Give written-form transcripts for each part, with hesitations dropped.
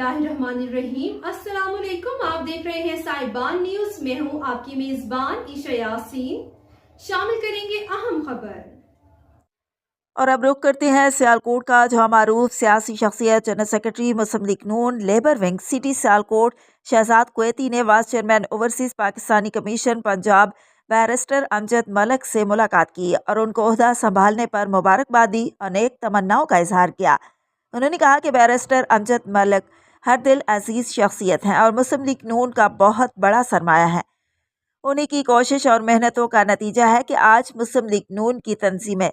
बिस्मिल्लाहिर्रहमानिर्रहीम। अस्सलाम वालेकुम। आप देख रहे हैं साहिबान न्यूज। मैं हूं आपकी मेजबान ईशा यासीन। शामिल करेंगे अहम खबर। और अब रुख करते हैं सियालकोट का, जहां मारूफ सियासी शख्सियत general secretary Muslim League Noon labour wing city Sialkot Shahzad Kuwaiti ने vice chairman overseas Pakistani commission Punjab barrister Amjad Malik से मुलाकात की और उनको ओहदा संभालने पर मुबारकबाद दी और नेक तमन्नाओं का इजहार किया। उन्होंने कहा कि बैरिस्टर अमजद मलिक हर दिल अजीज शख्सियत हैं और मुस्लिम लीग नून का बहुत बड़ा सरमाया है। उन्हीं की कोशिश और मेहनतों का नतीजा है कि आज मुस्लिम लीग नून की तंजीमें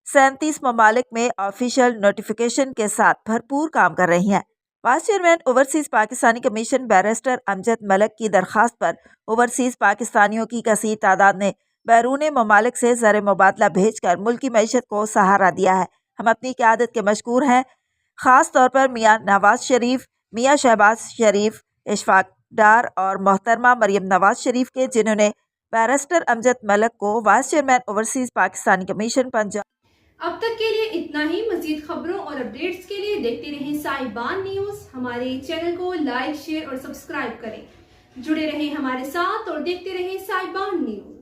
37 ममालिक में ऑफिशियल नोटिफिकेशन के साथ भरपूर काम कर रही हैं। Vice chairman overseas Pakistani commission barrister Amjad Malik की दरख्वास्त पर ओवरसीज पाकिस्तानियों की कसीर तादाद ने बैरून ममालिक से ज़र मुबादला भेजकर मुल्की मईशत को सहारा दिया है। हम अपनी क़यादत के मशकूर हैं, ख़ास तौर पर मियाँ नवाज शरीफ, मियाँ शहबाज शरीफ, इशफाक डार और मोहतरमा मरियम नवाज शरीफ के, जिन्होंने बैरिस्टर अमजद मलिक को vice chairman overseas Pakistani commission Punjab. अब तक के लिए इतना ही। मजीद खबरों और अपडेट्स के लिए देखते रहें साहिबान न्यूज। हमारे चैनल को लाइक, शेयर और सब्सक्राइब करें। जुड़े रहें हमारे साथ और देखते रहें साहिबान न्यूज।